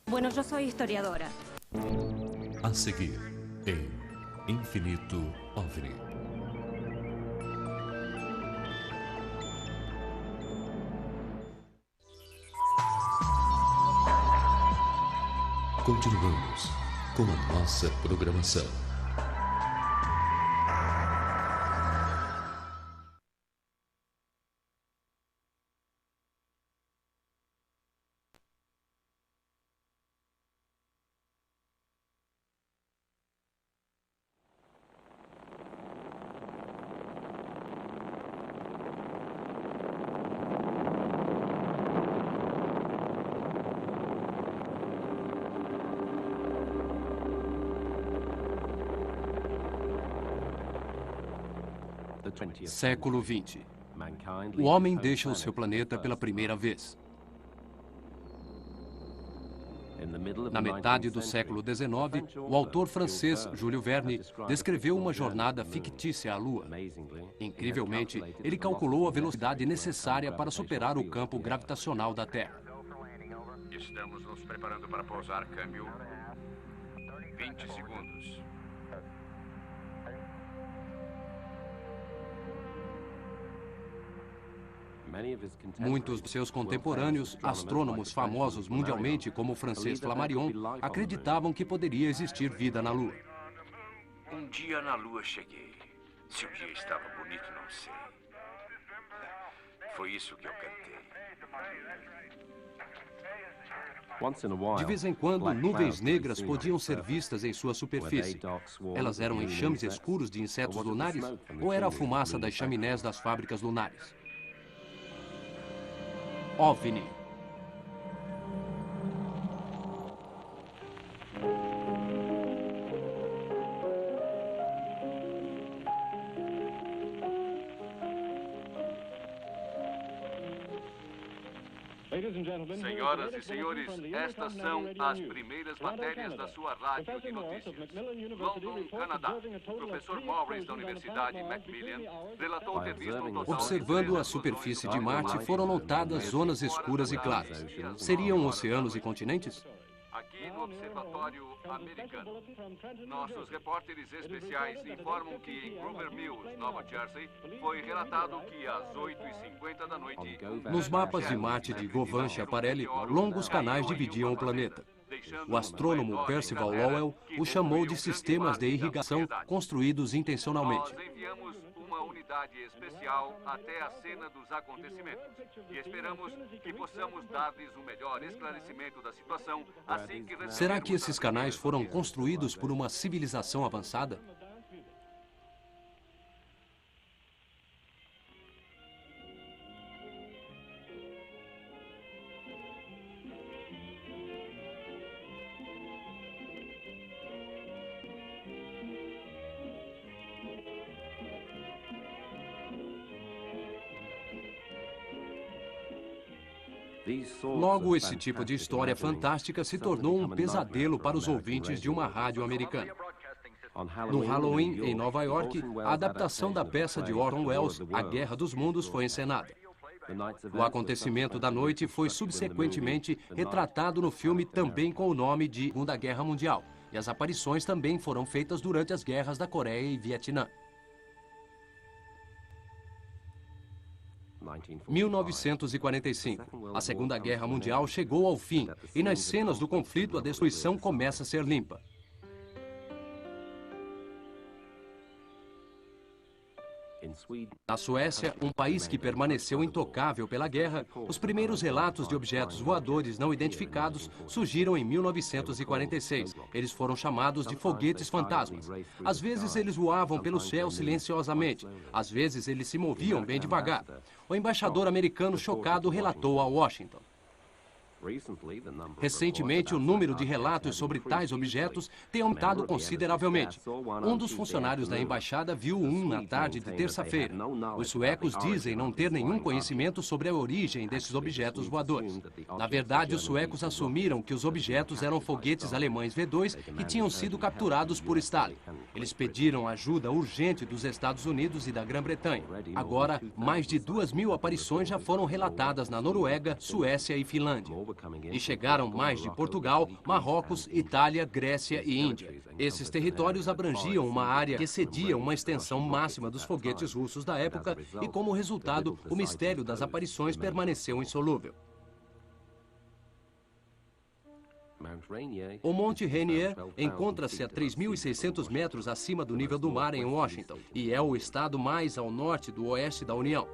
Bueno, yo soy historiadora. A seguir, em Infinito OVNI. Continuamos com a nossa programação. Século XX. O homem deixa o seu planeta pela primeira vez. Na metade do século XIX, o autor francês Jules Verne descreveu uma jornada fictícia à Lua. Incrivelmente, ele calculou a velocidade necessária para superar o campo gravitacional da Terra. Estamos nos preparando para pousar, câmbio. 20 segundos. Muitos de seus contemporâneos, astrônomos famosos mundialmente como o francês Flammarion, acreditavam que poderia existir vida na Lua. Um dia na Lua cheguei. Se o dia estava bonito, não sei. Foi isso que eu cantei. De vez em quando, nuvens negras podiam ser vistas em sua superfície. Elas eram enxames escuros de insetos lunares ou era a fumaça das chaminés das fábricas lunares? OVNI. Senhoras e senhores, estas são as primeiras matérias da sua rádio de notícias. London, Canadá. Professor Morris da Universidade Macmillan relatou ter visto um total... Observando a superfície de Marte, foram notadas zonas escuras e claras. Seriam oceanos e continentes? Aqui no Observatório Americano, nossos repórteres especiais informam que em Grover Mills, Nova Jersey, foi relatado que às 8h50 da noite... Nos mapas de Marte de Govan Schiaparelli, longos canais dividiam o planeta. O astrônomo Percival Lowell o chamou de sistemas de irrigação construídos intencionalmente. Nós enviamos uma unidade especial até a cena dos acontecimentos e esperamos que possamos dar-lhes o melhor esclarecimento da situação assim que... Será que esses canais foram construídos por uma civilização avançada? Logo, esse tipo de história fantástica se tornou um pesadelo para os ouvintes de uma rádio americana. No Halloween, em Nova York, a adaptação da peça de Orson Welles, A Guerra dos Mundos, foi encenada. O acontecimento da noite foi subsequentemente retratado no filme também com o nome de Segunda Guerra Mundial, e as aparições também foram feitas durante as guerras da Coreia e Vietnã. 1945. A Segunda Guerra Mundial chegou ao fim e nas cenas do conflito a destruição começa a ser limpa. Na Suécia, um país que permaneceu intocável pela guerra, os primeiros relatos de objetos voadores não identificados surgiram em 1946. Eles foram chamados de foguetes fantasmas. Às vezes eles voavam pelo céu silenciosamente, às vezes eles se moviam bem devagar. O embaixador americano chocado relatou a Washington. Recentemente, o número de relatos sobre tais objetos tem aumentado consideravelmente. Um dos funcionários da embaixada viu um na tarde de terça-feira. Os suecos dizem não ter nenhum conhecimento sobre a origem desses objetos voadores. Na verdade, os suecos assumiram que os objetos eram foguetes alemães V2 que tinham sido capturados por Stalin. Eles pediram ajuda urgente dos Estados Unidos e da Grã-Bretanha. Agora, mais de 2.000 aparições já foram relatadas na Noruega, Suécia e Finlândia. E chegaram mais de Portugal, Marrocos, Itália, Grécia e Índia. Esses territórios abrangiam uma área que excedia uma extensão máxima dos foguetes russos da época e, como resultado, o mistério das aparições permaneceu insolúvel. O Monte Rainier encontra-se a 3.600 metros acima do nível do mar em Washington e é o estado mais ao norte do oeste da União.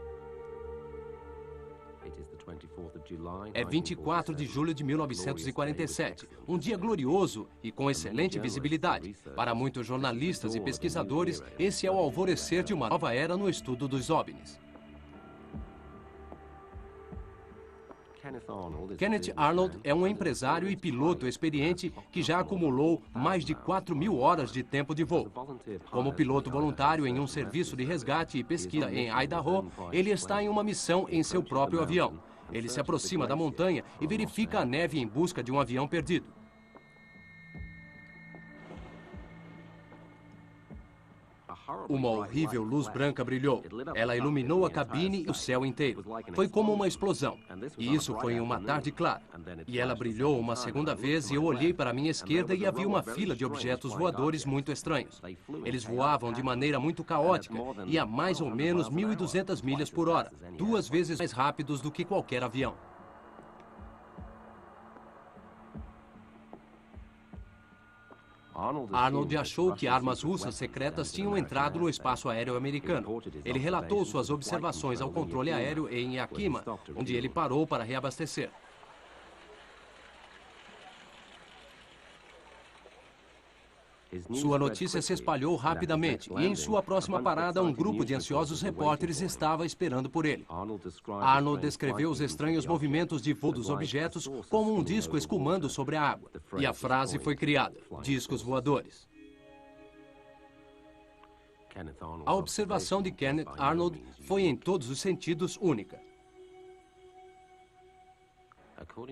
É 24 de julho de 1947, um dia glorioso e com excelente visibilidade. Para muitos jornalistas e pesquisadores, esse é o alvorecer de uma nova era no estudo dos OVNIs. Kenneth Arnold é um empresário e piloto experiente que já acumulou mais de 4.000 horas de tempo de voo. Como piloto voluntário em um serviço de resgate e pesquisa em Idaho, ele está em uma missão em seu próprio avião. Ele se aproxima da montanha e verifica a neve em busca de um avião perdido. Uma horrível luz branca brilhou. Ela iluminou a cabine e o céu inteiro. Foi como uma explosão. E isso foi em uma tarde clara. E ela brilhou uma segunda vez e eu olhei para a minha esquerda e havia uma fila de objetos voadores muito estranhos. Eles voavam de maneira muito caótica e a mais ou menos 1.200 milhas por hora, 2 vezes mais rápidos do que qualquer avião. Arnold achou que armas russas secretas tinham entrado no espaço aéreo americano. Ele relatou suas observações ao controle aéreo em Yakima, onde ele parou para reabastecer. Sua notícia se espalhou rapidamente e em sua próxima parada um grupo de ansiosos repórteres estava esperando por ele. Arnold descreveu os estranhos movimentos de voo dos objetos como um disco escumando sobre a água. E a frase foi criada: discos voadores. A observação de Kenneth Arnold foi em todos os sentidos única.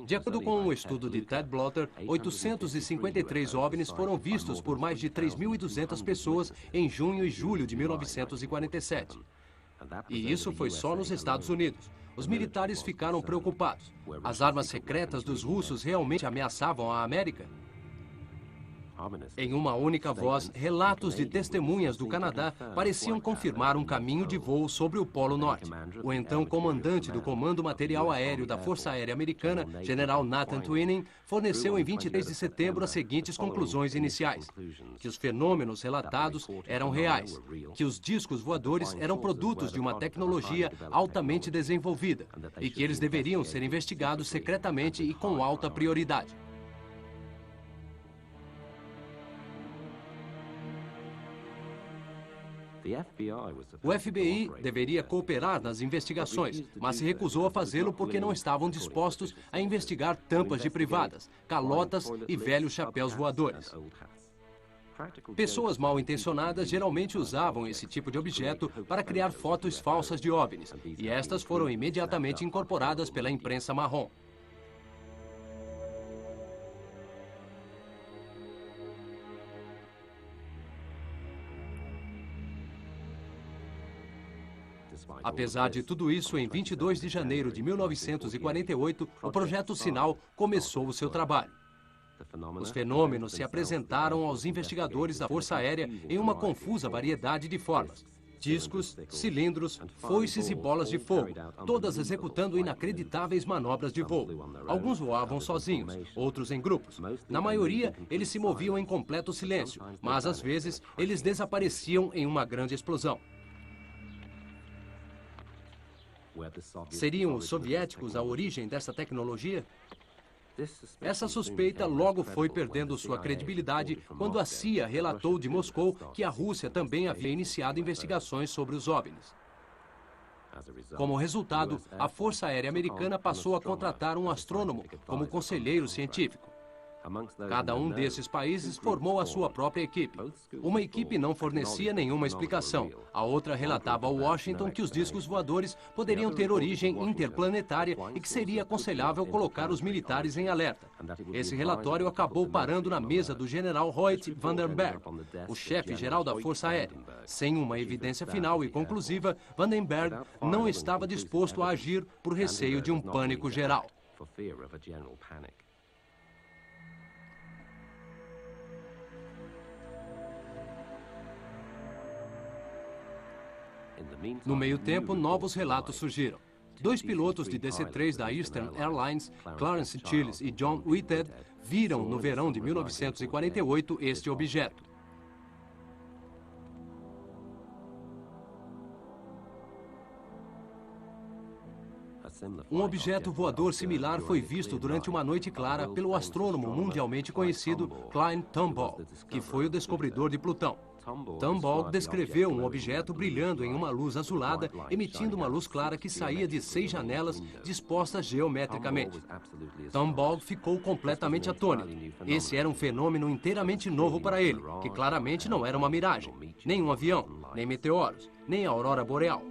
De acordo com um estudo de Ted Blotter, 853 OVNIs foram vistos por mais de 3.200 pessoas em junho e julho de 1947. E isso foi só nos Estados Unidos. Os militares ficaram preocupados. As armas secretas dos russos realmente ameaçavam a América? Em uma única voz, relatos de testemunhas do Canadá pareciam confirmar um caminho de voo sobre o Polo Norte. O então comandante do Comando Material Aéreo da Força Aérea Americana, General Nathan Twining, forneceu em 23 de setembro as seguintes conclusões iniciais: que os fenômenos relatados eram reais, que os discos voadores eram produtos de uma tecnologia altamente desenvolvida e que eles deveriam ser investigados secretamente e com alta prioridade. O FBI deveria cooperar nas investigações, mas se recusou a fazê-lo porque não estavam dispostos a investigar tampas de privadas, calotas e velhos chapéus voadores. Pessoas mal intencionadas geralmente usavam esse tipo de objeto para criar fotos falsas de OVNIs, e estas foram imediatamente incorporadas pela imprensa marrom. Apesar de tudo isso, em 22 de janeiro de 1948, o Projeto Sinal começou o seu trabalho. Os fenômenos se apresentaram aos investigadores da Força Aérea em uma confusa variedade de formas. Discos, cilindros, foices e bolas de fogo, todas executando inacreditáveis manobras de voo. Alguns voavam sozinhos, outros em grupos. Na maioria, eles se moviam em completo silêncio, mas às vezes eles desapareciam em uma grande explosão. Seriam os soviéticos a origem dessa tecnologia? Essa suspeita logo foi perdendo sua credibilidade quando a CIA relatou de Moscou que a Rússia também havia iniciado investigações sobre os OVNIs. Como resultado, a Força Aérea Americana passou a contratar um astrônomo como conselheiro científico. Cada um desses países formou a sua própria equipe. Uma equipe não fornecia nenhuma explicação. A outra relatava a Washington que os discos voadores poderiam ter origem interplanetária e que seria aconselhável colocar os militares em alerta. Esse relatório acabou parando na mesa do general Hoyt Vandenberg, o chefe-geral da Força Aérea. Sem uma evidência final e conclusiva, Vandenberg não estava disposto a agir por receio de um pânico geral. No meio tempo, novos relatos surgiram. Dois pilotos de DC-3 da Eastern Airlines, Clarence Chiles e John Whitehead, viram no verão de 1948 este objeto. Um objeto voador similar foi visto durante uma noite clara pelo astrônomo mundialmente conhecido Klein Tombaugh, que foi o descobridor de Plutão. Tombaugh descreveu um objeto brilhando em uma luz azulada, emitindo uma luz clara que saía de 6 janelas dispostas geometricamente. Tombaugh ficou completamente atônito. Esse era um fenômeno inteiramente novo para ele, que claramente não era uma miragem, nem um avião, nem meteoros, nem a aurora boreal.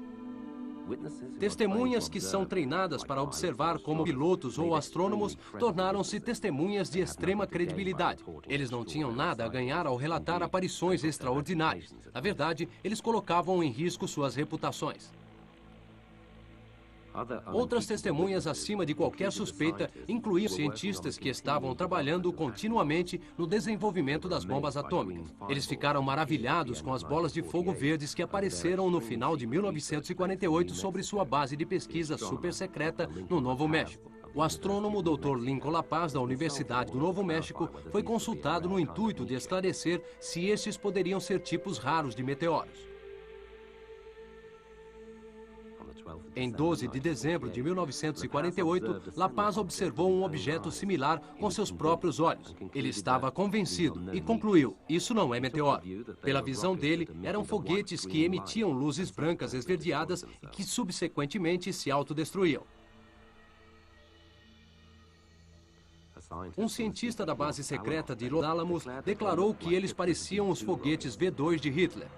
Testemunhas que são treinadas para observar como pilotos ou astrônomos tornaram-se testemunhas de extrema credibilidade. Eles não tinham nada a ganhar ao relatar aparições extraordinárias. Na verdade, eles colocavam em risco suas reputações. Outras testemunhas acima de qualquer suspeita incluíam cientistas que estavam trabalhando continuamente no desenvolvimento das bombas atômicas. Eles ficaram maravilhados com as bolas de fogo verdes que apareceram no final de 1948 sobre sua base de pesquisa super secreta no Novo México. O astrônomo Dr. Lincoln La Paz, da Universidade do Novo México, foi consultado no intuito de esclarecer se estes poderiam ser tipos raros de meteoros. Em 12 de dezembro de 1948, La Paz observou um objeto similar com seus próprios olhos. Ele estava convencido e concluiu: isso não é meteoro. Pela visão dele, eram foguetes que emitiam luzes brancas esverdeadas e que subsequentemente se autodestruíam. Um cientista da base secreta de Los Alamos declarou que eles pareciam os foguetes V-2 de Hitler.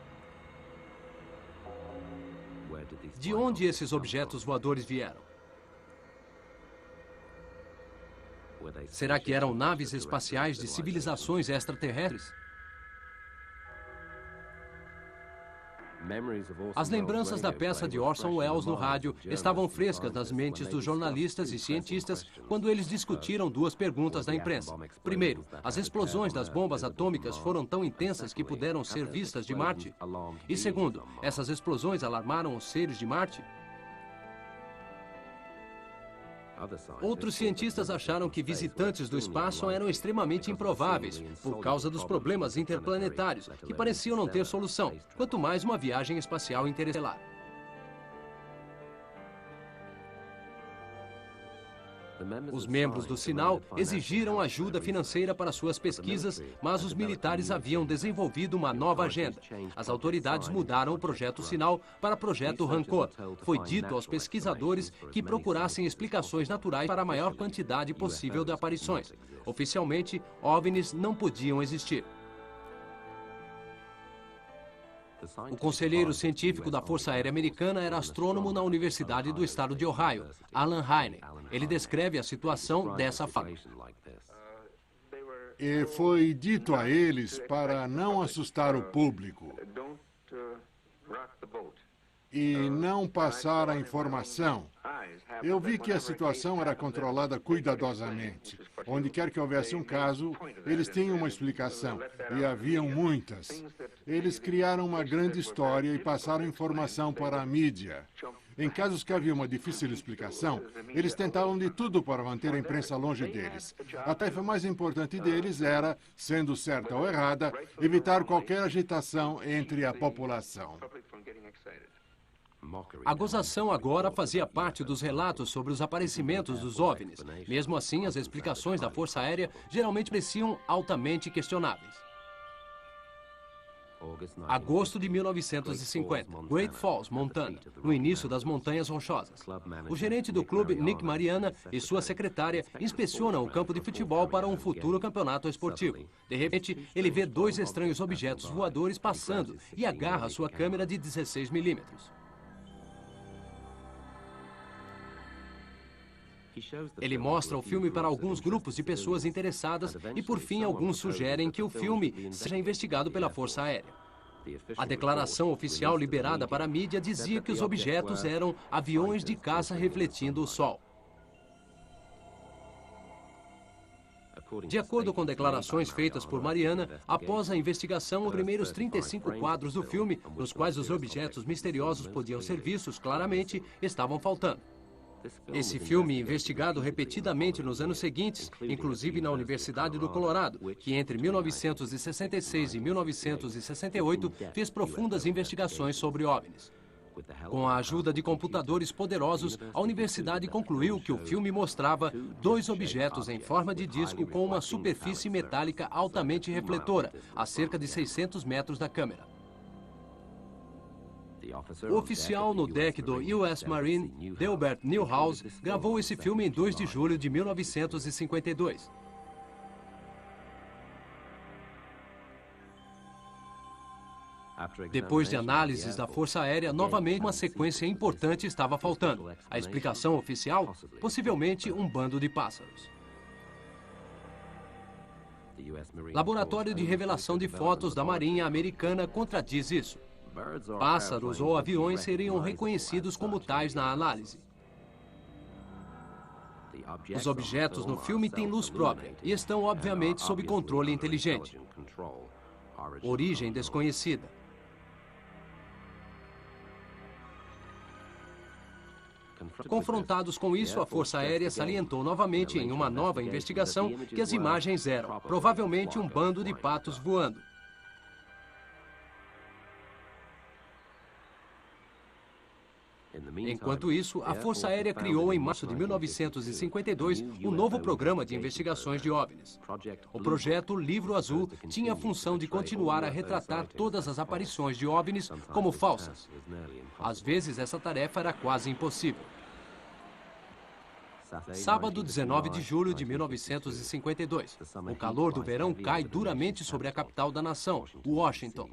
De onde esses objetos voadores vieram? Será que eram naves espaciais de civilizações extraterrestres? As lembranças da peça de Orson Welles no rádio estavam frescas nas mentes dos jornalistas e cientistas quando eles discutiram duas perguntas da imprensa. Primeiro, as explosões das bombas atômicas foram tão intensas que puderam ser vistas de Marte? E segundo, essas explosões alarmaram os seres de Marte? Outros cientistas acharam que visitantes do espaço eram extremamente improváveis, por causa dos problemas interplanetários, que pareciam não ter solução, quanto mais uma viagem espacial interestelar. Os membros do Sinal exigiram ajuda financeira para suas pesquisas, mas os militares haviam desenvolvido uma nova agenda. As autoridades mudaram o Projeto Sinal para Projeto Rancor. Foi dito aos pesquisadores que procurassem explicações naturais para a maior quantidade possível de aparições. Oficialmente, OVNIs não podiam existir. O conselheiro científico da Força Aérea Americana era astrônomo na Universidade do Estado de Ohio, Alan Heine. Ele descreve a situação dessa forma. E foi dito a eles para não assustar o público e não passar a informação. Eu vi que a situação era controlada cuidadosamente. Onde quer que houvesse um caso, eles tinham uma explicação, e haviam muitas. Eles criaram uma grande história e passaram informação para a mídia. Em casos que havia uma difícil explicação, eles tentavam de tudo para manter a imprensa longe deles. A tarefa mais importante deles era, sendo certa ou errada, evitar qualquer agitação entre a população. A gozação agora fazia parte dos relatos sobre os aparecimentos dos OVNIs. Mesmo assim, as explicações da Força Aérea geralmente pareciam altamente questionáveis. Agosto de 1950, Great Falls, Montana, no início das Montanhas Rochosas. O gerente do clube, Nick Mariana, e sua secretária inspecionam o campo de futebol para um futuro campeonato esportivo. De repente, ele vê dois estranhos objetos voadores passando e agarra sua câmera de 16 milímetros. Ele mostra o filme para alguns grupos de pessoas interessadas e, por fim, alguns sugerem que o filme seja investigado pela Força Aérea. A declaração oficial liberada para a mídia dizia que os objetos eram aviões de caça refletindo o sol. De acordo com declarações feitas por Mariana, após a investigação, os primeiros 35 quadros do filme, nos quais os objetos misteriosos podiam ser vistos claramente, estavam faltando. Esse filme, investigado repetidamente nos anos seguintes, inclusive na Universidade do Colorado, que entre 1966 e 1968 fez profundas investigações sobre OVNIs. Com a ajuda de computadores poderosos, a universidade concluiu que o filme mostrava 2 objetos em forma de disco com uma superfície metálica altamente refletora, a cerca de 600 metros da câmera. O oficial no deck do US Marine, Delbert Newhouse, gravou esse filme em 2 de julho de 1952. Depois de análises da Força Aérea, novamente uma sequência importante estava faltando. A explicação oficial? Possivelmente um bando de pássaros. Laboratório de Revelação de Fotos da Marinha Americana contradiz isso. Pássaros ou aviões seriam reconhecidos como tais na análise. Os objetos no filme têm luz própria e estão, obviamente, sob controle inteligente. Origem desconhecida. Confrontados com isso, a Força Aérea salientou novamente em uma nova investigação que as imagens eram, provavelmente, um bando de patos voando. Enquanto isso, a Força Aérea criou em março de 1952 um novo programa de investigações de OVNIs. O projeto Livro Azul tinha a função de continuar a retratar todas as aparições de OVNIs como falsas. Às vezes, essa tarefa era quase impossível. Sábado, 19 de julho de 1952. O calor do verão cai duramente sobre a capital da nação, Washington.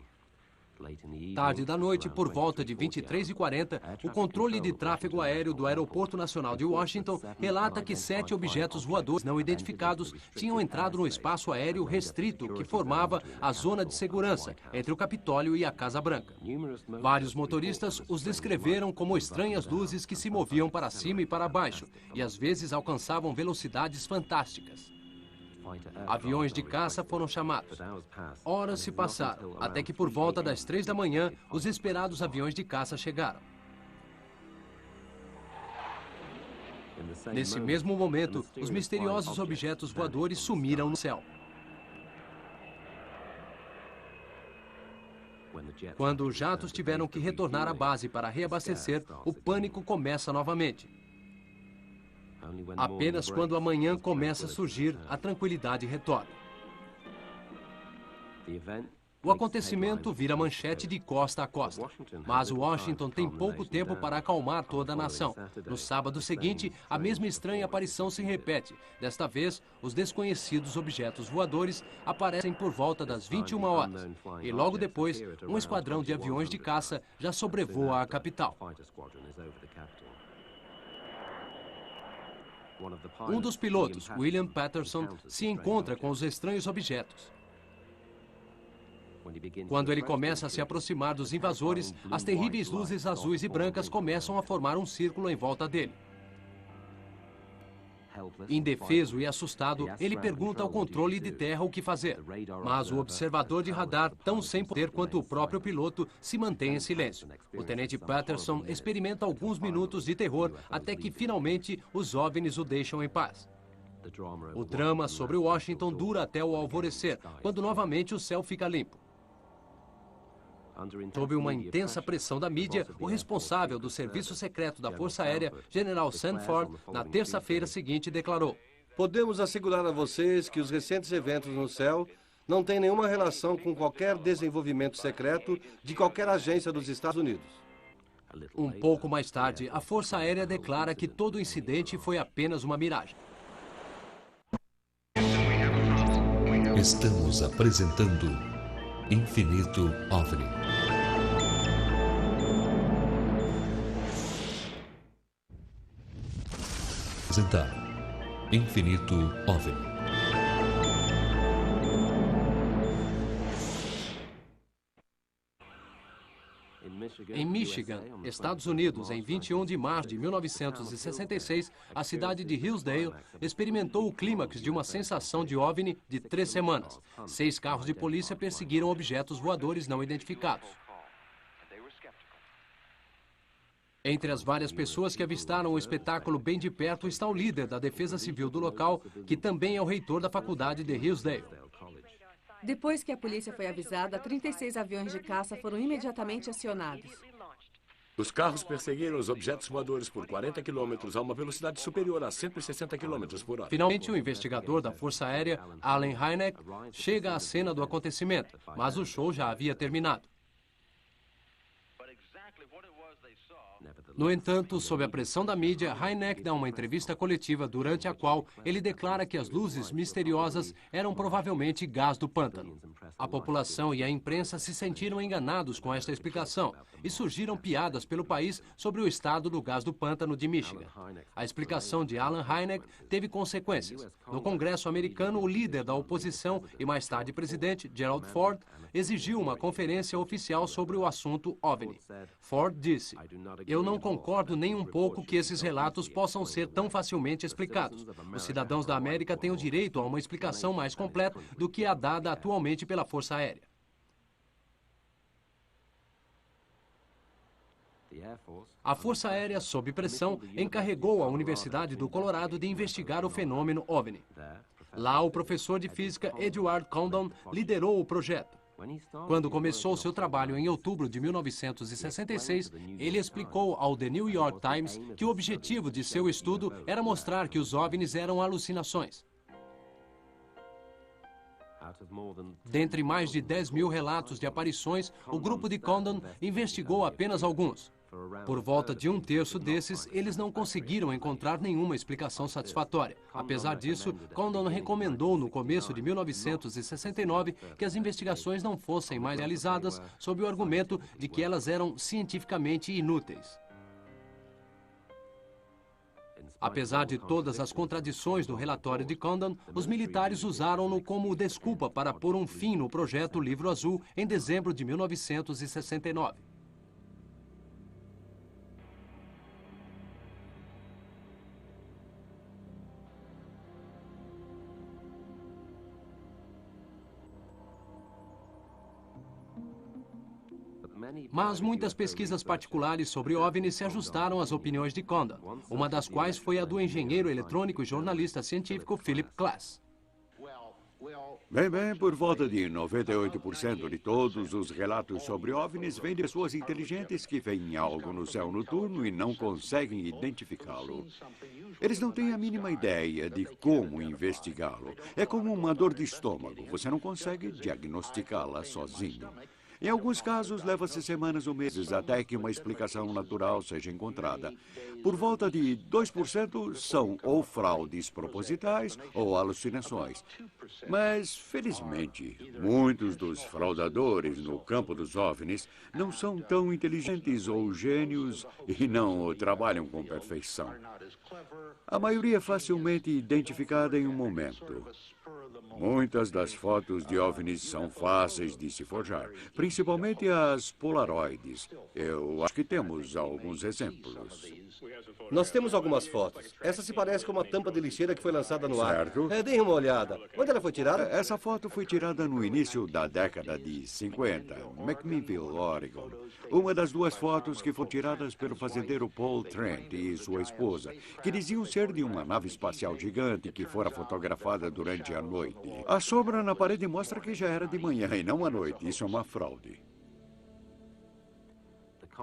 Tarde da noite, por volta de 23h40, o controle de tráfego aéreo do Aeroporto Nacional de Washington relata que 7 objetos voadores não identificados tinham entrado no espaço aéreo restrito que formava a zona de segurança entre o Capitólio e a Casa Branca. Vários motoristas os descreveram como estranhas luzes que se moviam para cima e para baixo e às vezes alcançavam velocidades fantásticas. Aviões de caça foram chamados. Horas se passaram, até que por volta das 3 da manhã, os esperados aviões de caça chegaram. Nesse mesmo momento, os misteriosos objetos voadores sumiram no céu. Quando os jatos tiveram que retornar à base para reabastecer, o pânico começa novamente. Apenas quando a manhã começa a surgir, a tranquilidade retorna. O acontecimento vira manchete de costa a costa, mas Washington tem pouco tempo para acalmar toda a nação. No sábado seguinte, a mesma estranha aparição se repete. Desta vez, os desconhecidos objetos voadores aparecem por volta das 21 horas. E logo depois, um esquadrão de aviões de caça já sobrevoa a capital. Um dos pilotos, William Patterson, se encontra com os estranhos objetos. Quando ele começa a se aproximar dos invasores, as terríveis luzes azuis e brancas começam a formar um círculo em volta dele. Indefeso e assustado, ele pergunta ao controle de terra o que fazer. Mas o observador de radar, tão sem poder quanto o próprio piloto, se mantém em silêncio. O tenente Patterson experimenta alguns minutos de terror até que, finalmente, os OVNIs o deixam em paz. O drama sobre Washington dura até o alvorecer, quando novamente o céu fica limpo. Sob uma intensa pressão da mídia, o responsável do Serviço Secreto da Força Aérea, General Sanford, na terça-feira seguinte declarou: "Podemos assegurar a vocês que os recentes eventos no céu não têm nenhuma relação com qualquer desenvolvimento secreto de qualquer agência dos Estados Unidos." Um pouco mais tarde, a Força Aérea declara que todo o incidente foi apenas uma miragem. Estamos apresentando Infinito OVNI. Apresentar Infinito OVNI. Em Michigan, Estados Unidos, em 21 de março de 1966, a cidade de Hillsdale experimentou o clímax de uma sensação de OVNI de 3 semanas. 6 carros de polícia perseguiram objetos voadores não identificados. Entre as várias pessoas que avistaram o espetáculo bem de perto está o líder da Defesa Civil do local, que também é o reitor da faculdade de Hillsdale. Depois que a polícia foi avisada, 36 aviões de caça foram imediatamente acionados. Os carros perseguiram os objetos voadores por 40 quilômetros a uma velocidade superior a 160 quilômetros por hora. Finalmente, o investigador da Força Aérea, Alan Hynek, chega à cena do acontecimento, mas o show já havia terminado. No entanto, sob a pressão da mídia, Hynek dá uma entrevista coletiva durante a qual ele declara que as luzes misteriosas eram provavelmente gás do pântano. A população e a imprensa se sentiram enganados com esta explicação e surgiram piadas pelo país sobre o estado do gás do pântano de Michigan. A explicação de Alan Hynek teve consequências. No Congresso americano, o líder da oposição e mais tarde presidente, Gerald Ford, exigiu uma conferência oficial sobre o assunto OVNI. Ford disse: "Eu não concordo nem um pouco que esses relatos possam ser tão facilmente explicados. Os cidadãos da América têm o direito a uma explicação mais completa do que a dada atualmente pela Força Aérea." A Força Aérea, sob pressão, encarregou a Universidade do Colorado de investigar o fenômeno OVNI. Lá, o professor de física Edward Condon liderou o projeto. Quando começou seu trabalho em outubro de 1966, ele explicou ao The New York Times que o objetivo de seu estudo era mostrar que os OVNIs eram alucinações. Dentre mais de 10 mil relatos de aparições, o grupo de Condon investigou apenas alguns. Por volta de 1/3 desses, eles não conseguiram encontrar nenhuma explicação satisfatória. Apesar disso, Condon recomendou no começo de 1969 que as investigações não fossem mais realizadas sob o argumento de que elas eram cientificamente inúteis. Apesar de todas as contradições do relatório de Condon, os militares usaram-no como desculpa para pôr um fim no projeto Livro Azul em dezembro de 1969. Mas muitas pesquisas particulares sobre OVNIs se ajustaram às opiniões de Condon, uma das quais foi a do engenheiro eletrônico e jornalista científico Philip Klass. Bem, por volta de 98% de todos os relatos sobre OVNIs vêm de pessoas inteligentes que veem algo no céu noturno e não conseguem identificá-lo. Eles não têm a mínima ideia de como investigá-lo. É como uma dor de estômago, você não consegue diagnosticá-la sozinho. Em alguns casos, leva-se semanas ou meses até que uma explicação natural seja encontrada. Por volta de 2% são ou fraudes propositais ou alucinações. Mas, felizmente, muitos dos fraudadores no campo dos OVNIs não são tão inteligentes ou gênios e não trabalham com perfeição. A maioria é facilmente identificada em um momento. Muitas das fotos de OVNIs são fáceis de se forjar, principalmente as polaroides. Eu acho que temos alguns exemplos. Nós temos algumas fotos. Essa se parece com uma tampa de lixeira que foi lançada no ar. Certo. Deem uma olhada. Onde ela foi tirada? Essa foto foi tirada no início da década de 50, McMinnville, Oregon. Uma das 2 fotos que foram tiradas pelo fazendeiro Paul Trent e sua esposa, que diziam ser de uma nave espacial gigante que fora fotografada durante a noite. A sombra na parede mostra que já era de manhã e não à noite. Isso é uma fraude.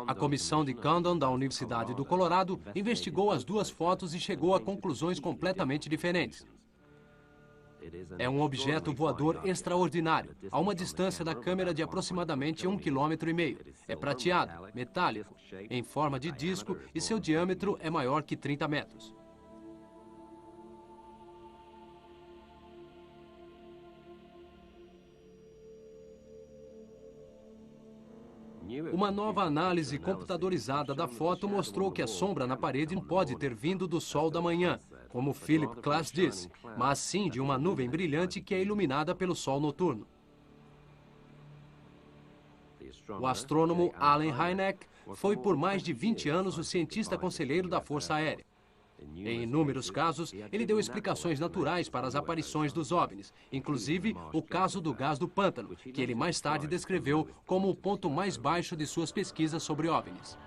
A comissão de Condon da Universidade do Colorado investigou as 2 fotos e chegou a conclusões completamente diferentes. É um objeto voador extraordinário, a uma distância da câmera de aproximadamente 1,5 km. É prateado, metálico, em forma de disco e seu diâmetro é maior que 30 metros. Uma nova análise computadorizada da foto mostrou que a sombra na parede não pode ter vindo do sol da manhã, como Philip Klass disse, mas sim de uma nuvem brilhante que é iluminada pelo sol noturno. O astrônomo Allen Hynek foi por mais de 20 anos o cientista conselheiro da Força Aérea. Em inúmeros casos, ele deu explicações naturais para as aparições dos OVNIs, inclusive o caso do gás do pântano, que ele mais tarde descreveu como o ponto mais baixo de suas pesquisas sobre OVNIs.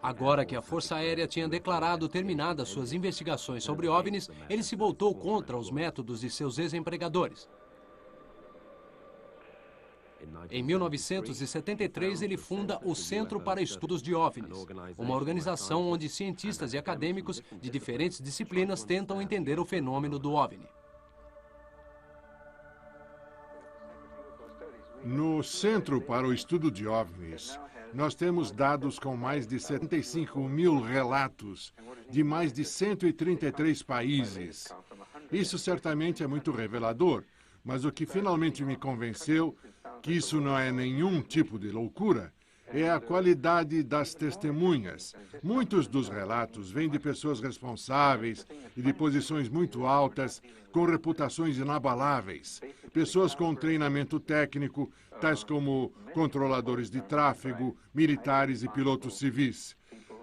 Agora que a Força Aérea tinha declarado terminadas suas investigações sobre OVNIs, ele se voltou contra os métodos de seus ex-empregadores. Em 1973, ele funda o Centro para Estudos de OVNIs, uma organização onde cientistas e acadêmicos de diferentes disciplinas tentam entender o fenômeno do OVNI. No Centro para o Estudo de OVNIs, nós temos dados com mais de 75 mil relatos de mais de 133 países. Isso certamente é muito revelador, mas o que finalmente me convenceu que isso não é nenhum tipo de loucura é a qualidade das testemunhas. Muitos dos relatos vêm de pessoas responsáveis e de posições muito altas, com reputações inabaláveis. Pessoas com treinamento técnico, tais como controladores de tráfego, militares e pilotos civis.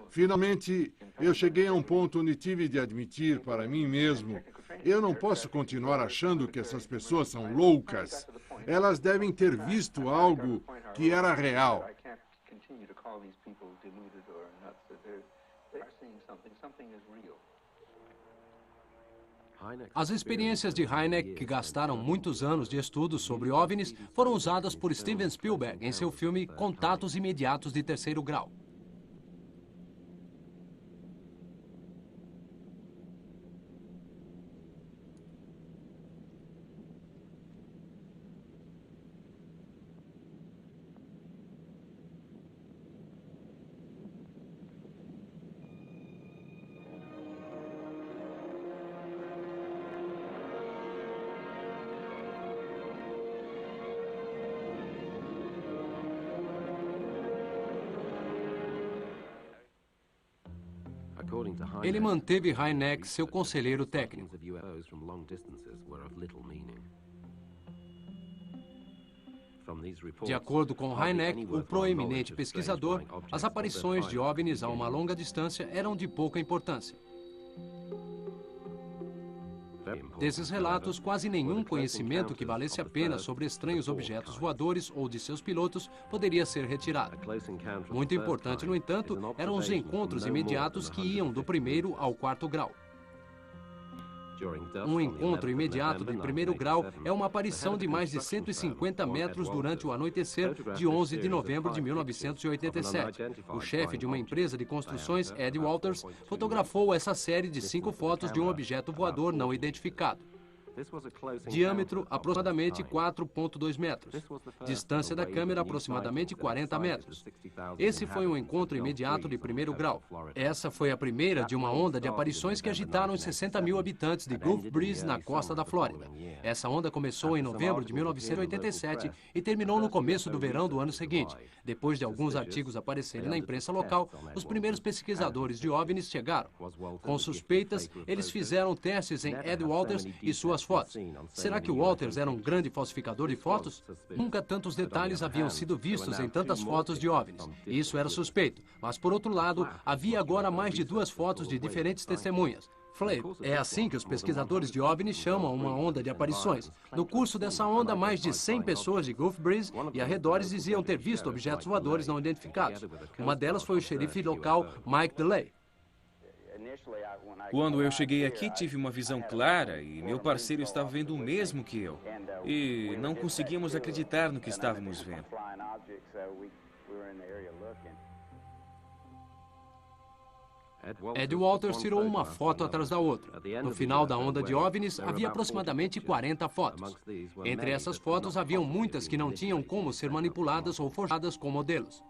Finalmente, eu cheguei a um ponto onde tive de admitir para mim mesmo: eu não posso continuar achando que essas pessoas são loucas. Elas devem ter visto algo que era real. As experiências de Hynek, que gastaram muitos anos de estudos sobre OVNIs, foram usadas por Steven Spielberg em seu filme Contatos Imediatos de Terceiro Grau. Ele manteve Hynek seu conselheiro técnico. De acordo com Hynek, o proeminente pesquisador, as aparições de OVNIs a uma longa distância eram de pouca importância. Desses relatos, quase nenhum conhecimento que valesse a pena sobre estranhos objetos voadores ou de seus pilotos poderia ser retirado. Muito importante, no entanto, eram os encontros imediatos que iam do primeiro ao quarto grau. Um encontro imediato de primeiro grau é uma aparição de mais de 150 metros durante o anoitecer de 11 de novembro de 1987. O chefe de uma empresa de construções, Ed Walters, fotografou essa série de 5 fotos de um objeto voador não identificado. Diâmetro aproximadamente 4,2 metros. Distância da câmera aproximadamente 40 metros. Esse foi um encontro imediato de primeiro grau. Essa foi a primeira de uma onda de aparições que agitaram os 60 mil habitantes de Gulf Breeze, na costa da Flórida. Essa onda começou em novembro de 1987 e terminou no começo do verão do ano seguinte. Depois de alguns artigos aparecerem na imprensa local, os primeiros pesquisadores de OVNIs chegaram. Com suspeitas, eles fizeram testes em Ed Walters e suas fotos. Será que o Walters era um grande falsificador de fotos? Nunca tantos detalhes haviam sido vistos em tantas fotos de OVNIs. Isso era suspeito. Mas, por outro lado, havia agora mais de 2 fotos de diferentes testemunhas. Flip, é assim que os pesquisadores de OVNIs chamam uma onda de aparições. No curso dessa onda, mais de 100 pessoas de Gulf Breeze e arredores diziam ter visto objetos voadores não identificados. Uma delas foi o xerife local Mike DeLay. Quando eu cheguei aqui, tive uma visão clara e meu parceiro estava vendo o mesmo que eu. E não conseguíamos acreditar no que estávamos vendo. Ed Walters tirou uma foto atrás da outra. No final da onda de OVNIs, havia aproximadamente 40 fotos. Entre essas fotos, haviam muitas que não tinham como ser manipuladas ou forjadas com modelos.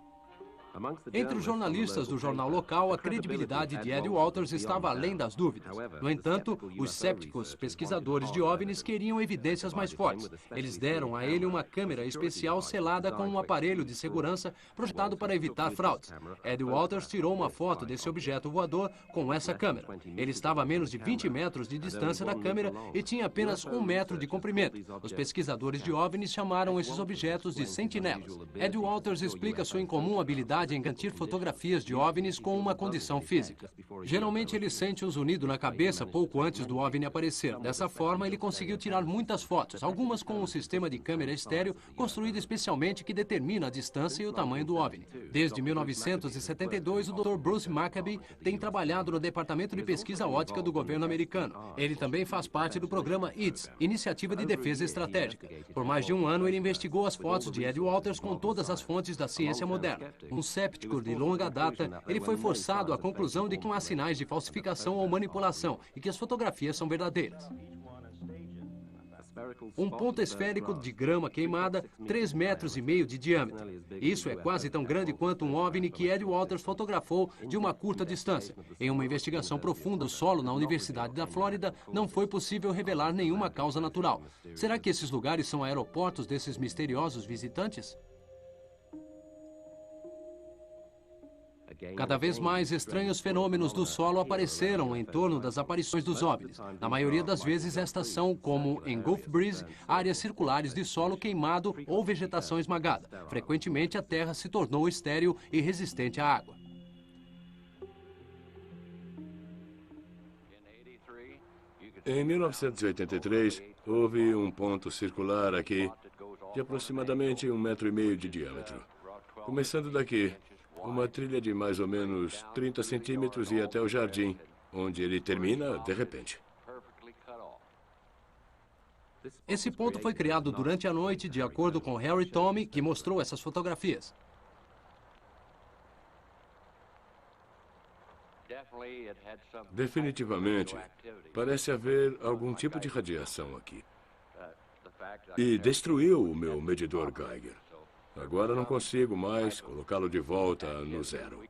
Entre os jornalistas do jornal local, a credibilidade de Ed Walters estava além das dúvidas. No entanto, os céticos pesquisadores de OVNIs queriam evidências mais fortes. Eles deram a ele uma câmera especial selada com um aparelho de segurança projetado para evitar fraudes. Ed Walters tirou uma foto desse objeto voador com essa câmera. Ele estava a menos de 20 metros de distância da câmera e tinha apenas 1 metro de comprimento. Os pesquisadores de OVNIs chamaram esses objetos de sentinelas. Ed Walters explica sua incomum habilidade em garantir fotografias de OVNIs com uma condição física. Geralmente ele sente um zunido na cabeça pouco antes do OVNI aparecer. Dessa forma, ele conseguiu tirar muitas fotos, algumas com um sistema de câmera estéreo construído especialmente que determina a distância e o tamanho do OVNI. Desde 1972, o Dr. Bruce Maccabee tem trabalhado no Departamento de Pesquisa Óptica do governo americano. Ele também faz parte do programa IDS, Iniciativa de Defesa Estratégica. Por mais de um ano, ele investigou as fotos de Ed Walters com todas as fontes da ciência moderna. Um céptico de longa data, ele foi forçado à conclusão de que não há sinais de falsificação ou manipulação e que as fotografias são verdadeiras. Um ponto esférico de grama queimada, 3,5 metros de diâmetro. Isso é quase tão grande quanto um OVNI que Ed Walters fotografou de uma curta distância. Em uma investigação profunda do solo na Universidade da Flórida, não foi possível revelar nenhuma causa natural. Será que esses lugares são aeroportos desses misteriosos visitantes? Cada vez mais estranhos fenômenos do solo apareceram em torno das aparições dos OVNIs. Na maioria das vezes, estas são, como em Gulf Breeze, áreas circulares de solo queimado ou vegetação esmagada. Frequentemente, a terra se tornou estéril e resistente à água. Em 1983, houve um ponto circular aqui de aproximadamente 1,5 metros de diâmetro. Começando daqui, uma trilha de mais ou menos 30 centímetros e até o jardim, onde ele termina de repente. Esse ponto foi criado durante a noite, de acordo com Harry Tommy, que mostrou essas fotografias. Definitivamente, parece haver algum tipo de radiação aqui. E destruiu o meu medidor Geiger. Agora não consigo mais colocá-lo de volta no zero.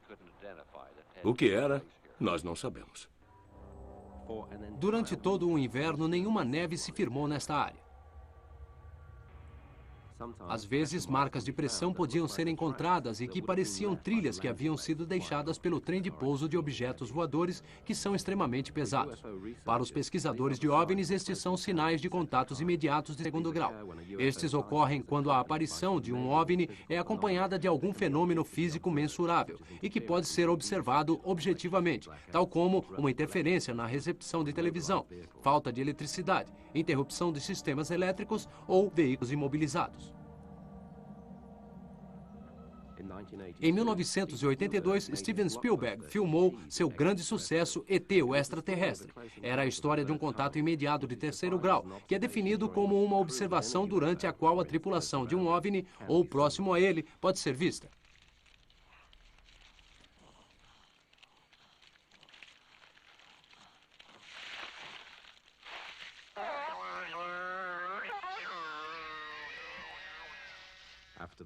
O que era, nós não sabemos. Durante todo o inverno, nenhuma neve se firmou nesta área. Às vezes, marcas de pressão podiam ser encontradas e que pareciam trilhas que haviam sido deixadas pelo trem de pouso de objetos voadores que são extremamente pesados. Para os pesquisadores de OVNIs, estes são sinais de contatos imediatos de segundo grau. Estes ocorrem quando a aparição de um OVNI é acompanhada de algum fenômeno físico mensurável e que pode ser observado objetivamente, tal como uma interferência na recepção de televisão, falta de eletricidade, interrupção de sistemas elétricos ou veículos imobilizados. Em 1982, Steven Spielberg filmou seu grande sucesso ET, o Extraterrestre. Era a história de um contato imediato de terceiro grau, que é definido como uma observação durante a qual a tripulação de um OVNI ou próximo a ele pode ser vista.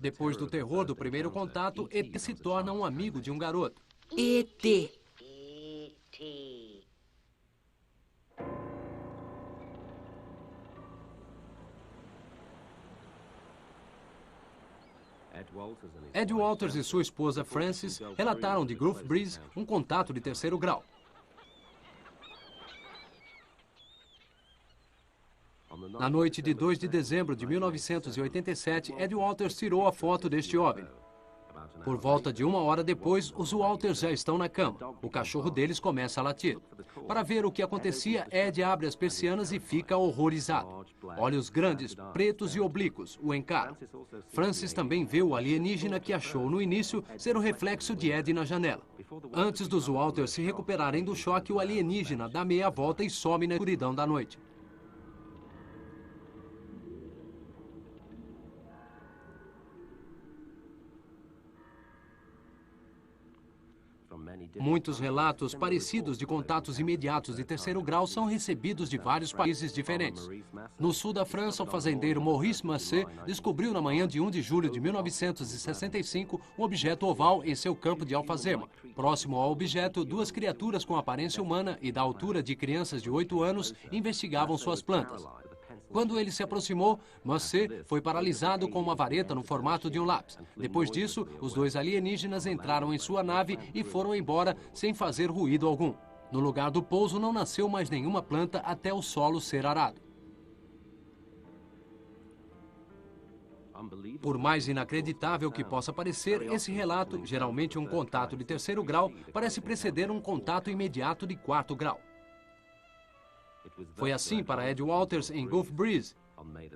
Depois do terror do primeiro contato, ET se torna um amigo de um garoto. ET. Ed Walters e sua esposa Frances relataram de Gulf Breeze um contato de terceiro grau. Na noite de 2 de dezembro de 1987, Ed Walters tirou a foto deste OVNI. Por volta de 1 hora depois, os Walters já estão na cama. O cachorro deles começa a latir. Para ver o que acontecia, Ed abre as persianas e fica horrorizado. Olhos grandes, pretos e oblíquos o encaram. Francis também vê o alienígena que achou no início ser o reflexo de Ed na janela. Antes dos Walters se recuperarem do choque, o alienígena dá meia volta e some na escuridão da noite. Muitos relatos parecidos de contatos imediatos de terceiro grau são recebidos de vários países diferentes. No sul da França, o fazendeiro Maurice Massé descobriu na manhã de 1 de julho de 1965 um objeto oval em seu campo de alfazema. Próximo ao objeto, duas criaturas com aparência humana e da altura de crianças de 8 anos investigavam suas plantas. Quando ele se aproximou, Massé foi paralisado com uma vareta no formato de um lápis. Depois disso, os dois alienígenas entraram em sua nave e foram embora sem fazer ruído algum. No lugar do pouso não nasceu mais nenhuma planta até o solo ser arado. Por mais inacreditável que possa parecer, esse relato, geralmente um contato de terceiro grau, parece preceder um contato imediato de 4º grau. Foi assim para Ed Walters em Gulf Breeze.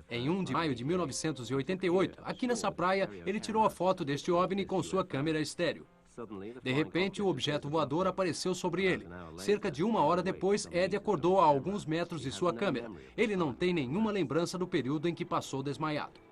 Em 1 de maio de 1988, aqui nessa praia, ele tirou a foto deste OVNI com sua câmera estéreo. De repente, o objeto voador apareceu sobre ele. Cerca de 1 hora depois, Ed acordou a alguns metros de sua câmera. Ele não tem nenhuma lembrança do período em que passou desmaiado.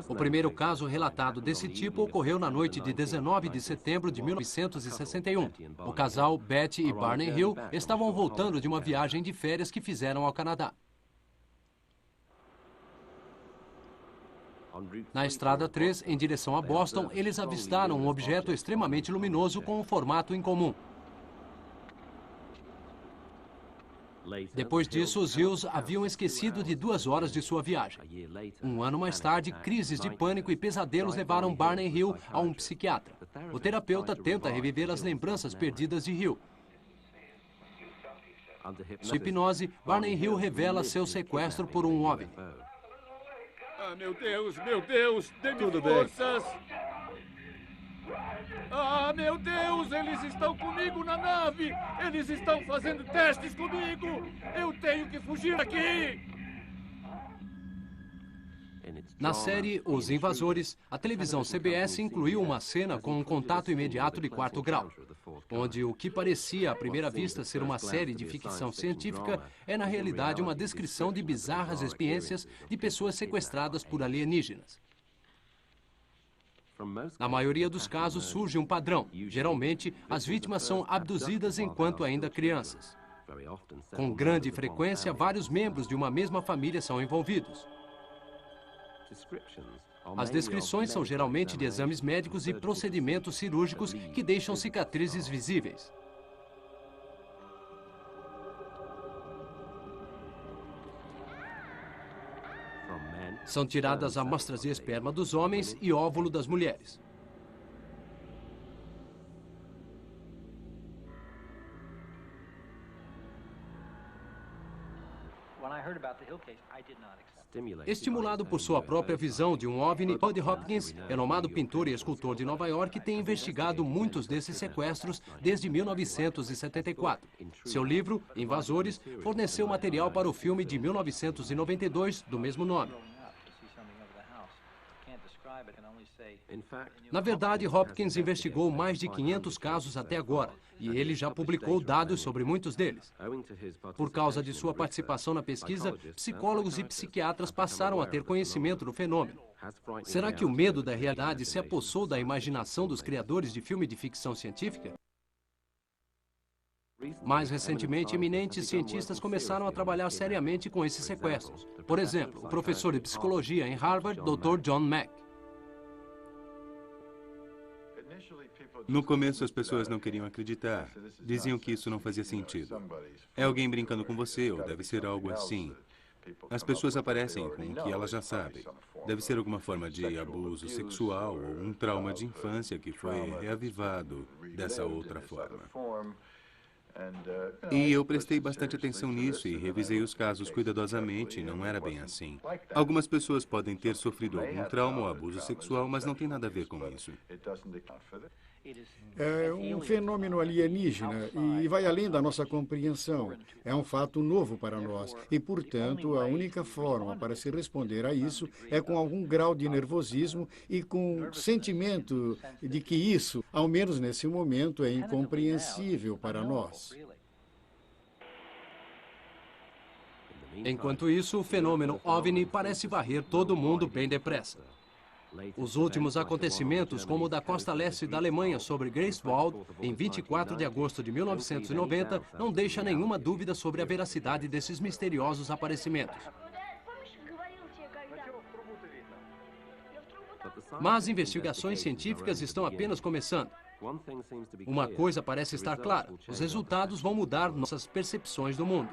O primeiro caso relatado desse tipo ocorreu na noite de 19 de setembro de 1961. O casal Betty e Barney Hill estavam voltando de uma viagem de férias que fizeram ao Canadá. Na Estrada 3, em direção a Boston, eles avistaram um objeto extremamente luminoso com um formato incomum. Depois disso, os Hills haviam esquecido de 2 horas de sua viagem. 1 ano mais tarde, crises de pânico e pesadelos levaram Barney Hill a um psiquiatra. O terapeuta tenta reviver as lembranças perdidas de Hill. Sob hipnose, Barney Hill revela seu sequestro por um OVNI. Ah, meu Deus, dê-me forças! Ah, meu Deus, eles estão comigo na nave! Eles estão fazendo testes comigo! Eu tenho que fugir daqui! Na série Os Invasores, a televisão CBS incluiu uma cena com um contato imediato de 4º grau, onde o que parecia à primeira vista ser uma série de ficção científica é na realidade uma descrição de bizarras experiências de pessoas sequestradas por alienígenas. Na maioria dos casos surge um padrão. Geralmente, as vítimas são abduzidas enquanto ainda crianças. Com grande frequência, vários membros de uma mesma família são envolvidos. As descrições são geralmente de exames médicos e procedimentos cirúrgicos que deixam cicatrizes visíveis. São tiradas amostras de esperma dos homens e óvulo das mulheres. Estimulado por sua própria visão de um OVNI, Bud Hopkins, renomado pintor e escultor de Nova York, tem investigado muitos desses sequestros desde 1974. Seu livro, Invasores, forneceu material para o filme de 1992 do mesmo nome. Na verdade, Hopkins investigou mais de 500 casos até agora, e ele já publicou dados sobre muitos deles. Por causa de sua participação na pesquisa, psicólogos e psiquiatras passaram a ter conhecimento do fenômeno. Será que o medo da realidade se apossou da imaginação dos criadores de filme de ficção científica? Mais recentemente, eminentes cientistas começaram a trabalhar seriamente com esses sequestros. Por exemplo, o professor de psicologia em Harvard, Dr. John Mack. No começo, as pessoas não queriam acreditar. Diziam que isso não fazia sentido. É alguém brincando com você, ou deve ser algo assim. As pessoas aparecem com o que elas já sabem. Deve ser alguma forma de abuso sexual ou um trauma de infância que foi reavivado dessa outra forma. E eu prestei bastante atenção nisso e revisei os casos cuidadosamente, não era bem assim. Algumas pessoas podem ter sofrido algum trauma ou abuso sexual, mas não tem nada a ver com isso. É um fenômeno alienígena e vai além da nossa compreensão. É um fato novo para nós e, portanto, a única forma para se responder a isso é com algum grau de nervosismo e com sentimento de que isso, ao menos nesse momento, é incompreensível para nós. Enquanto isso, o fenômeno OVNI parece varrer todo mundo bem depressa. Os últimos acontecimentos, como o da costa leste da Alemanha sobre Greifswald, em 24 de agosto de 1990, não deixa nenhuma dúvida sobre a veracidade desses misteriosos aparecimentos. Mas investigações científicas estão apenas começando. Uma coisa parece estar clara: os resultados vão mudar nossas percepções do mundo.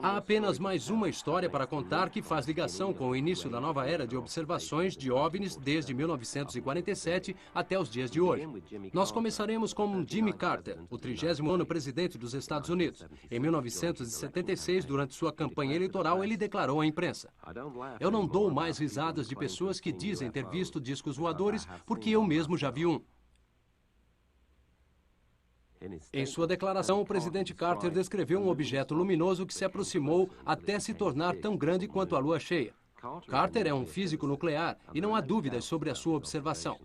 Há apenas mais uma história para contar que faz ligação com o início da nova era de observações de OVNIs desde 1947 até os dias de hoje. Nós começaremos com Jimmy Carter, o 30º presidente dos Estados Unidos. Em 1976, durante sua campanha eleitoral, ele declarou à imprensa: "Eu não dou mais risadas de pessoas que dizem ter visto discos voadores, porque eu mesmo já vi um." Em sua declaração, o presidente Carter descreveu um objeto luminoso que se aproximou até se tornar tão grande quanto a lua cheia. Carter é um físico nuclear e não há dúvidas sobre a sua observação.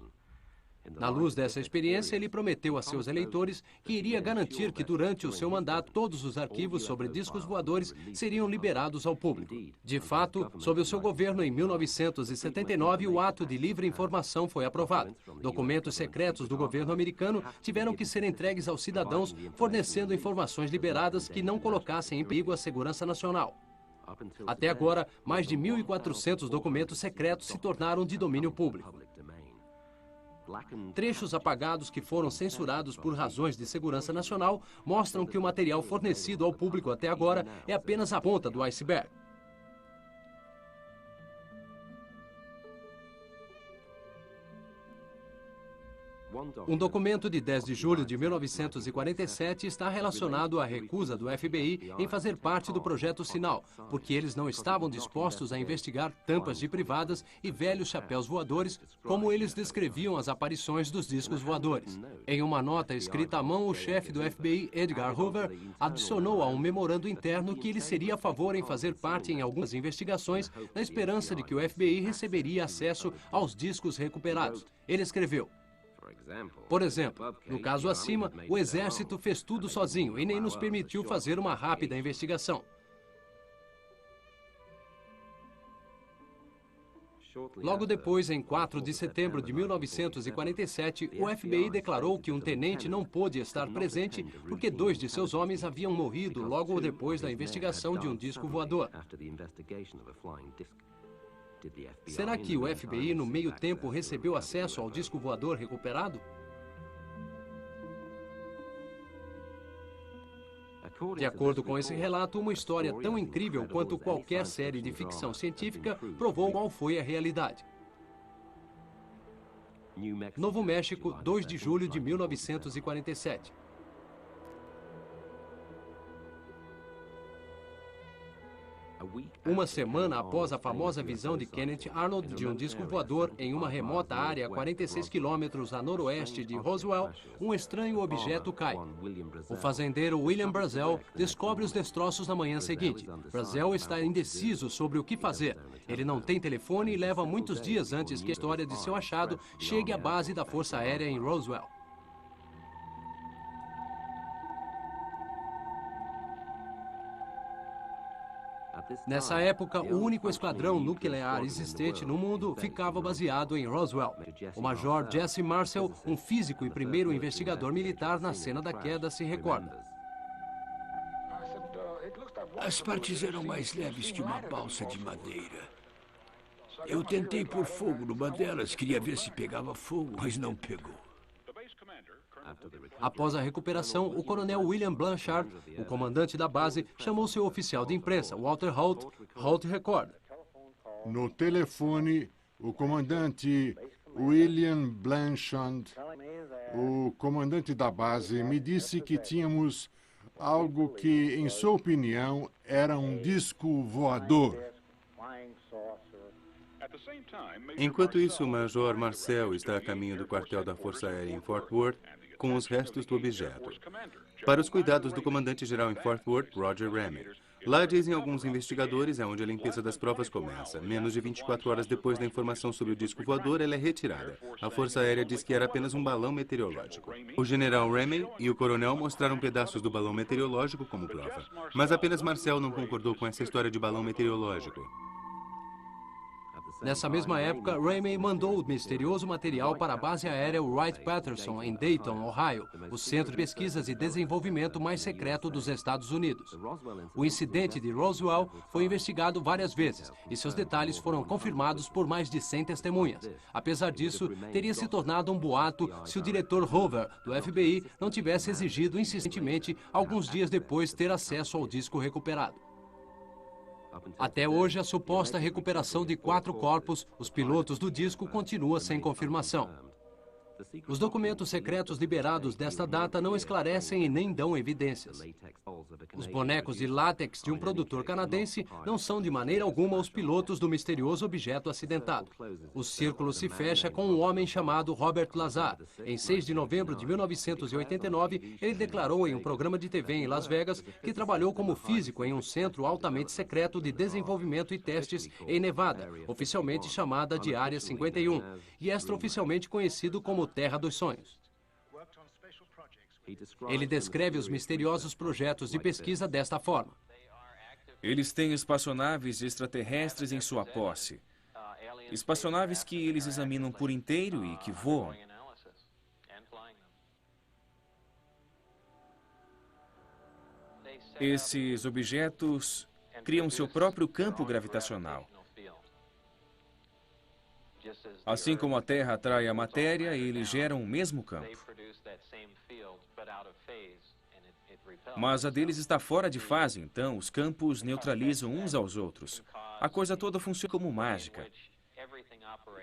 Na luz dessa experiência, ele prometeu a seus eleitores que iria garantir que durante o seu mandato todos os arquivos sobre discos voadores seriam liberados ao público. De fato, sob o seu governo, em 1979, o Ato de Livre Informação foi aprovado. Documentos secretos do governo americano tiveram que ser entregues aos cidadãos, fornecendo informações liberadas que não colocassem em perigo a segurança nacional. Até agora, mais de 1.400 documentos secretos se tornaram de domínio público. Trechos apagados que foram censurados por razões de segurança nacional mostram que o material fornecido ao público até agora é apenas a ponta do iceberg. Um documento de 10 de julho de 1947 está relacionado à recusa do FBI em fazer parte do Projeto Sinal, porque eles não estavam dispostos a investigar tampas de privadas e velhos chapéus voadores, como eles descreviam as aparições dos discos voadores. Em uma nota escrita à mão, o chefe do FBI, Edgar Hoover, adicionou a um memorando interno que ele seria a favor em fazer parte em algumas investigações, na esperança de que o FBI receberia acesso aos discos recuperados. Ele escreveu: "Por exemplo, no caso acima, o Exército fez tudo sozinho e nem nos permitiu fazer uma rápida investigação." Logo depois, em 4 de setembro de 1947, o FBI declarou que um tenente não pôde estar presente porque 2 de seus homens haviam morrido logo depois da investigação de um disco voador. Será que o FBI, no meio tempo, recebeu acesso ao disco voador recuperado? De acordo com esse relato, uma história tão incrível quanto qualquer série de ficção científica provou qual foi a realidade. Novo México, 2 de julho de 1947. Uma semana após a famosa visão de Kenneth Arnold de um disco voador em uma remota área a 46 quilômetros a noroeste de Roswell, um estranho objeto cai. O fazendeiro William Brazel descobre os destroços na manhã seguinte. Brazel está indeciso sobre o que fazer. Ele não tem telefone e leva muitos dias antes que a história de seu achado chegue à base da Força Aérea em Roswell. Nessa época, o único esquadrão nuclear existente no mundo ficava baseado em Roswell. O Major Jesse Marcel, um físico e primeiro investigador militar na cena da queda, se recorda. As partes eram mais leves que uma balsa de madeira. Eu tentei pôr fogo numa delas, queria ver se pegava fogo, mas não pegou. Após a recuperação, o coronel William Blanchard, o comandante da base, chamou seu oficial de imprensa, Walter Holt. Holt recorda: "No telefone, o comandante William Blanchard, o comandante da base, me disse que tínhamos algo que, em sua opinião, era um disco voador." Enquanto isso, o Major Marcel está a caminho do quartel da Força Aérea em Fort Worth com os restos do objeto. Para os cuidados do comandante-geral em Fort Worth, Roger Ramey. Lá, dizem alguns investigadores, é onde a limpeza das provas começa. Menos de 24 horas depois da informação sobre o disco voador, ela é retirada. A Força Aérea diz que era apenas um balão meteorológico. O general Ramey e o coronel mostraram pedaços do balão meteorológico como prova. Mas apenas Marcel não concordou com essa história de balão meteorológico. Nessa mesma época, Ramey mandou o misterioso material para a base aérea Wright-Patterson, em Dayton, Ohio, o centro de pesquisas e desenvolvimento mais secreto dos Estados Unidos. O incidente de Roswell foi investigado várias vezes e seus detalhes foram confirmados por mais de 100 testemunhas. Apesar disso, teria se tornado um boato se o diretor Hoover, do FBI, não tivesse exigido insistentemente, alguns dias depois, ter acesso ao disco recuperado. Até hoje, a suposta recuperação de 4 corpos, os pilotos do disco, continua sem confirmação. Os documentos secretos liberados desta data não esclarecem e nem dão evidências. Os bonecos de látex de um produtor canadense não são de maneira alguma os pilotos do misterioso objeto acidentado. O círculo se fecha com um homem chamado Robert Lazar. Em 6 de novembro de 1989, ele declarou em um programa de TV em Las Vegas que trabalhou como físico em um centro altamente secreto de desenvolvimento e testes em Nevada, oficialmente chamada de Área 51, e extraoficialmente conhecido como Terra dos Sonhos. Ele descreve os misteriosos projetos de pesquisa desta forma. Eles têm espaçonaves extraterrestres em sua posse. Espaçonaves que eles examinam por inteiro e que voam. Esses objetos criam seu próprio campo gravitacional. Assim como a Terra atrai a matéria, eles geram o mesmo campo. Mas a deles está fora de fase, então os campos neutralizam uns aos outros. A coisa toda funciona como mágica.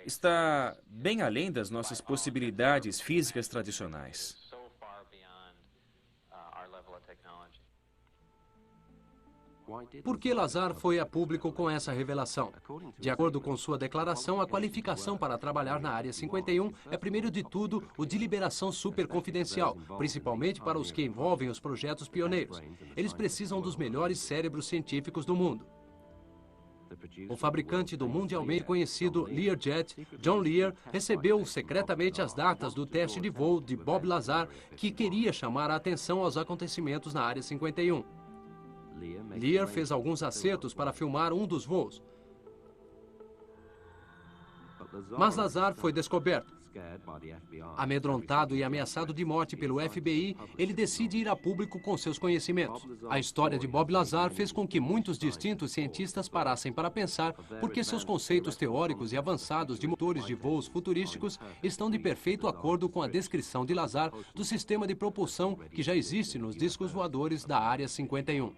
Está bem além das nossas possibilidades físicas tradicionais. Por que Lazar foi a público com essa revelação? De acordo com sua declaração, a qualificação para trabalhar na Área 51 é, primeiro de tudo, o de liberação superconfidencial, principalmente para os que envolvem os projetos pioneiros. Eles precisam dos melhores cérebros científicos do mundo. O fabricante do mundialmente conhecido Learjet, John Lear, recebeu secretamente as datas do teste de voo de Bob Lazar, que queria chamar a atenção aos acontecimentos na Área 51. Lear fez alguns acertos para filmar um dos voos. Mas Lazar foi descoberto. Amedrontado e ameaçado de morte pelo FBI, ele decide ir a público com seus conhecimentos. A história de Bob Lazar fez com que muitos distintos cientistas parassem para pensar por que seus conceitos teóricos e avançados de motores de voos futurísticos estão de perfeito acordo com a descrição de Lazar do sistema de propulsão que já existe nos discos voadores da Área 51.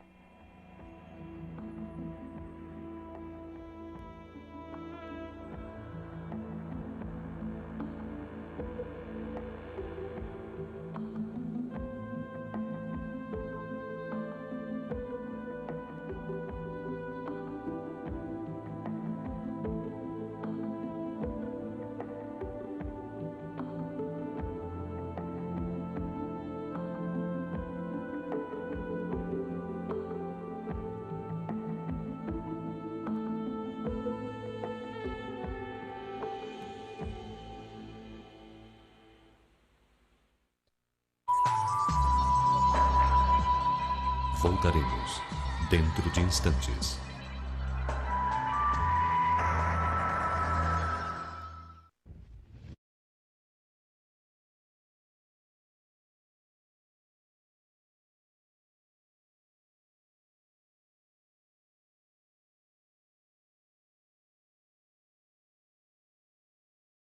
Voltaremos dentro de instantes.